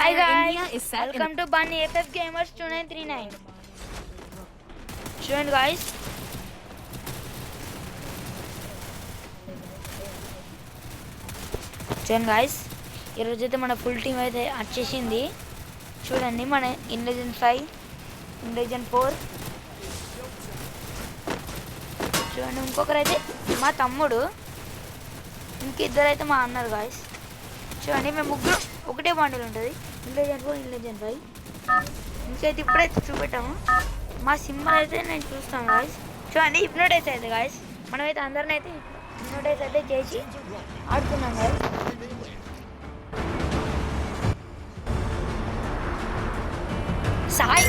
Hi India guys, is set in welcome to Bunny FF Gamers 2939. చూడండి guys, ఈరోజైతే మన full team అయితే వచ్చేసింది. చూడండి, మన ఇండిజన్ 5, ఇండిజన్ 4. చూడండి, ఇంకొకరైతే మా తమ్ముడు, ఇంకిద్దరైతే మా అన్నారు గాయస్. చూడండి, మేము ముగ్గురు ఒకటే బాండిల్ ఉంటుంది, ఇండిజన్ 4, ఇండిజన్ 5. ఇంకైతే ఇప్పుడైతే చూపెట్టాము. మా సింబల్ అయితే నేను చూస్తాను గాయస్. చూడండి, హిప్నోటైజ్ అయితే గాయస్, మనమైతే అందరిని అయితే హిప్నోటైజ్ అయితే చేసి ఆడుతున్నాం గాయస్. సాయి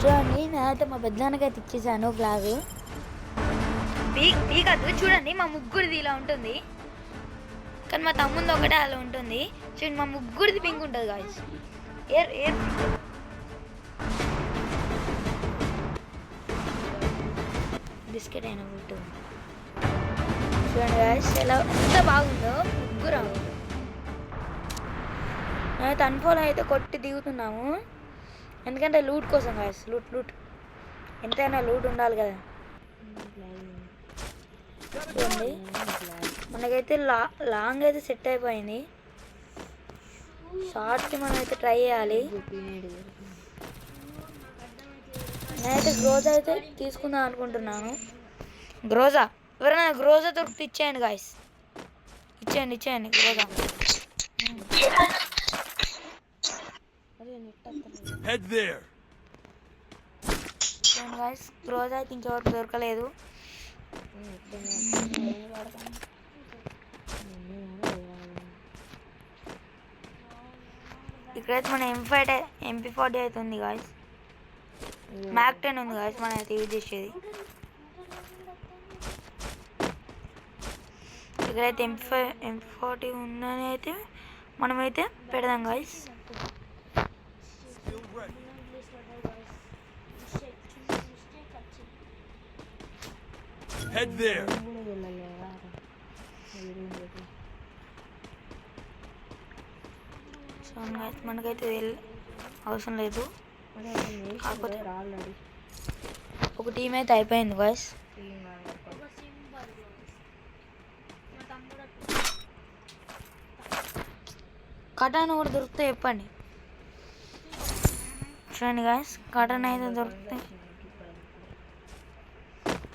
చూడండి, నేనైతే మా పెద్దనాన్నకైతే ఇచ్చేసాను ఫ్లాగ్. పీకద్దు. చూడండి, మా ముగ్గురిది ఇలా ఉంటుంది, కానీ మా తమ్ముంది ఒకటే అలా ఉంటుంది. చూడండి, మా ముగ్గురిది పింక్ ఉంటుంది గాయస్. బిస్కెట్ అయినా ఉంటుంది. చూడండి గాయస్, ఎంత బాగుందో ముగ్గురు. అయితే అన్ఫాలో అయితే కొట్టి దిగుతున్నాము, ఎందుకంటే లూట్ కోసం గాయస్. లూట్ ఎంతైనా లూట్ ఉండాలి కదా. చూడండి, మనకైతే లాంగ్ అయితే సెట్ అయిపోయింది. షార్ట్కి మనం అయితే ట్రై చేయాలి. నేనైతే గ్రోజా అయితే తీసుకుందాం అనుకుంటున్నాను. గ్రోజా ఎవరైనా గ్రోజా దొరికితే ఇచ్చేయండి గాయస్. ఇచ్చేయండి గ్రోజా. చూడండి గాయస్, గ్రోజా అయితే ఇంకెవరికి దొరకలేదు. ఇక్కడైతే మన MP40 అయితే ఉంది గాయస్. మ్యాక్ 10 ఉంది గాయస్, మనం అయితే యూజ్ చేసేది. ఇక్కడైతే MP40 ఉందని అయితే మనమైతే పెడదాం గాయస్. Head there. సో మనకైతే అవసరం లేదు. కాకపోతే ఒక టీం అయితే అయిపోయింది గాయస్. కటాన్ కూడా దొరికితే చెప్పండి. చూడండి గాయస్, కటాన్ అయితే దొరికితే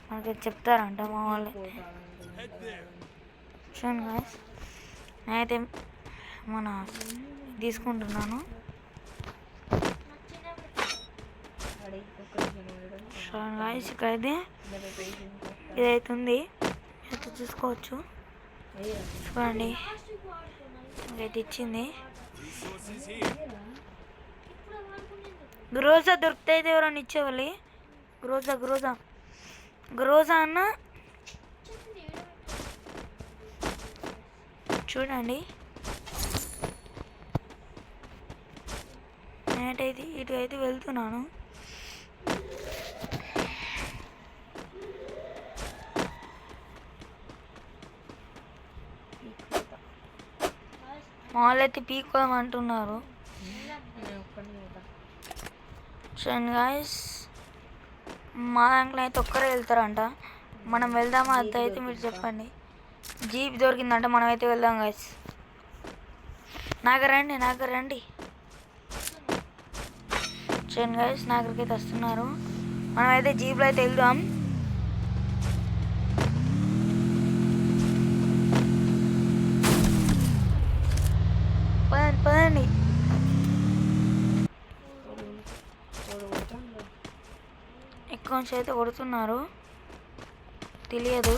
మనకి చెప్తారంట మా వాళ్ళు. చూడండి గాయస్, నేనైతే మన తీసుకుంటున్నాను. చూడండి గాయస్, ఇక్కడైతే ఇదైతే ఉంది, అయితే చూసుకోవచ్చు. చూడండి, ఇదైతే ఇచ్చింది. గ్రోజా దొరికితే అయితే ఎవరైనా ఇచ్చేవాళ్ళు. గ్రోజా అన్న. చూడండి, నేనైతే ఇటు అయితే వెళ్తున్నాను. వాళ్ళైతే పీకోదాం అంటున్నారు. చూడండి గాయస్, మా దాంట్లో అయితే ఒక్కరే వెళ్తారంట. మనం వెళ్దామా? అది అయితే మీరు చెప్పండి. జీప్ దొరికిందంట, మనం అయితే వెళ్దాం గాయస్. నాకు రండి. చూడండి గాయస్, నాగరికి అయితే వస్తున్నారు. మనమైతే జీప్లో అయితే వెళ్దాం. పదండి. ఎక్కువ నుంచి అయితే కొడుతున్నారు, తెలియదు.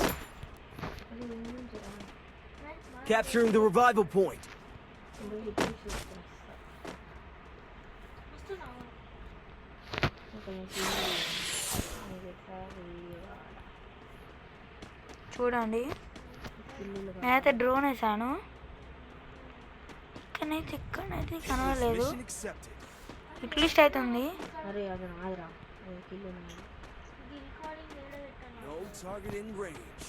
Capturing the revival point. చూడండి, నేనైతే డ్రోన్ వేసాను, ఇక్కడైతే కనవలేదు. ఇట్లిస్ట్ అవుతుంది. No target in range.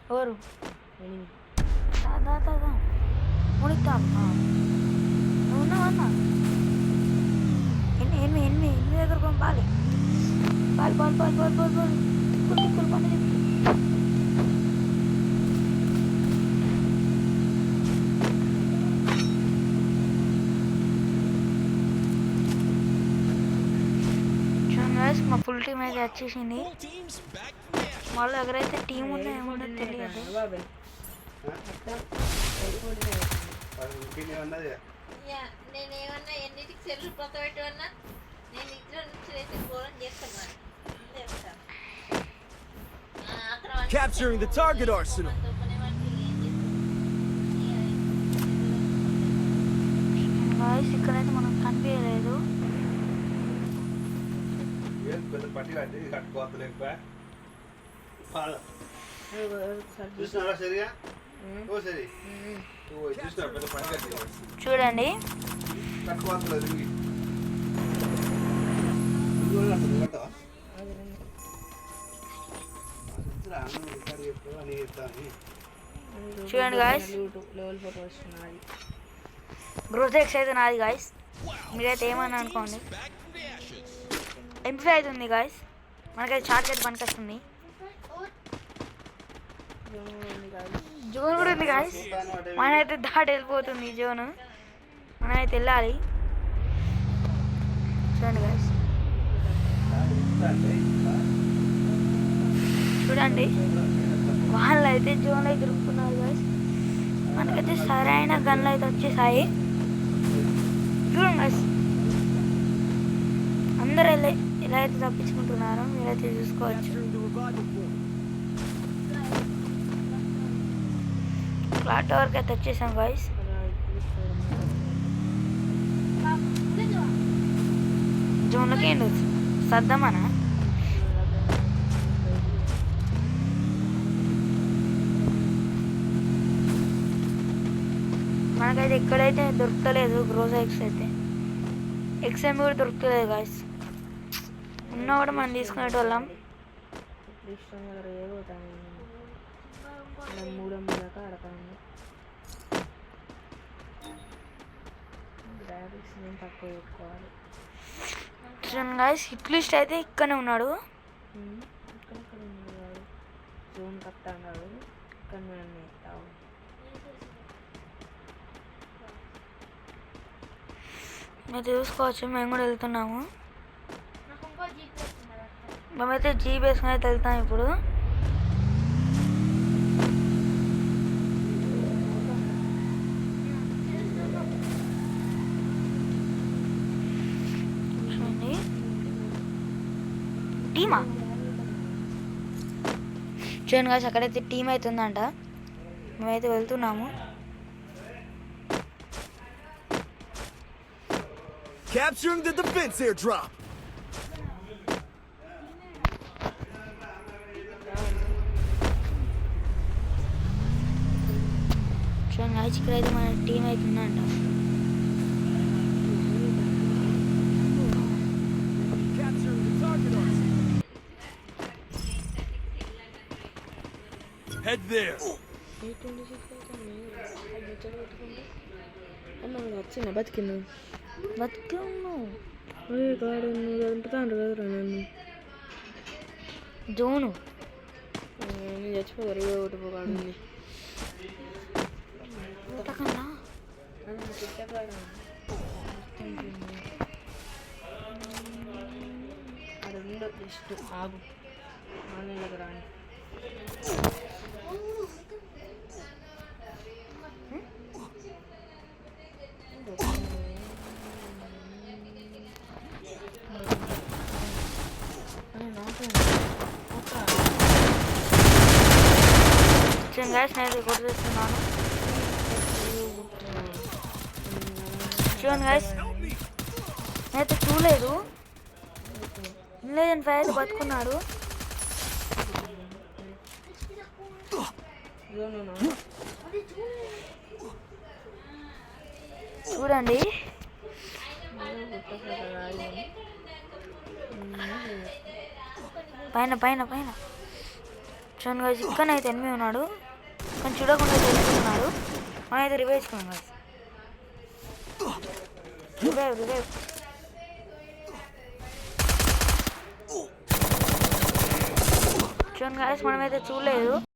ఎవరు దాదా దాదా మునిద్దాం నువ్వు ఉన్నావన్నా ఎన్ని దగ్గర పోయి బాలి ball ball ball ball ball ball తిక్కులు పండు మా ఫుల్ టీమ్ అయితే వచ్చేసింది వాళ్ళ దగ్గర అయితే టీం ఉందో ఏముందో తెలియదు Capturing the target arsenal. Guys ఇక్కడైతే మనం కనిపించలేదు చూడండి చూడండి గాయ్స్ గ్రోత్ ఎక్స్ అయితే నాది గాయ్స్ మీరైతే ఏమని అనుకోండి ఎంపీ అయితే ఉంది గాయ్స్ మనకైతే చార్జ్ అయితే పనికొస్తుంది జోన్ కూడా ఉంది గాయ్స్ మనైతే దాటి వెళ్ళిపోతుంది జోన్ మనమైతే వెళ్ళాలి చూడండి గాయ్స్ చూడండి వాళ్ళు అయితే జోన్లో తిరుగుతున్నారు గాయ్స్ మనకైతే సరైన గన్లు అయితే వచ్చేసాయి చూడండి గాయ్స్ అందరూ ఎలా అయితే తప్పించుకుంటున్నారో మీరైతే చూసుకోవచ్చు క్లాట్ టవర్కి అయితే వచ్చేసాం గాయ్స్ జోన్లోకి ఏంటి సర్దామనా మనకైతే ఎక్కడైతే దొరకలేదు గ్రోజా ఎక్స్ అయితే ఎక్స్ఎం కూడా దొరకలేదు గాయస్ ఉన్నా కూడా మనం తీసుకునేటోళ్ళం చూడండి గాయస్ హిట్ లిస్ట్ అయితే ఇక్కడనే ఉన్నాడు మీరు చూసుకోవచ్చు మేము కూడా వెళ్తున్నాము మేమైతే జీప్ వేసుకుని అయితే వెళ్తాం ఇప్పుడు చూడండి టీమా చూడండి కాదు అక్కడైతే టీం అవుతుందంట మేమైతే వెళ్తున్నాము Capturing the defense airdrop. చూడండి గాయ్స్ ఇక్కడైతే మన టీం అవుతుందంట Capturing the target arsenal. Head there. వచ్చిన బతికిను బతుకున్నావు కాడు చంపుతాను కదరా నన్ను జోను నేను చచ్చిపోతారు ఒకటి కాడు రెండో లిస్ట్ ఆగు ఆన్లైన్లోకి రాని గాయ్స్ నేను రికార్డ్ చేస్తున్నాను చూడండి గాయ్స్ నేనైతే చూడలేదు ఇంగ్లీజన్ ఫైర్ బతుకున్నాడు చూడండి పైన పైన పైన చూడండి గాయస్ ఇక్కడ అయితే ఎనిమిది ఉన్నాడు కానీ చూడకుండా తెలుసుకున్నాడు. మనం అయితే రివైవ్ చేసుకున్నాం గాయస్. రివైవ్ చూడండి గాయస్ మనమైతే చూడలేదు.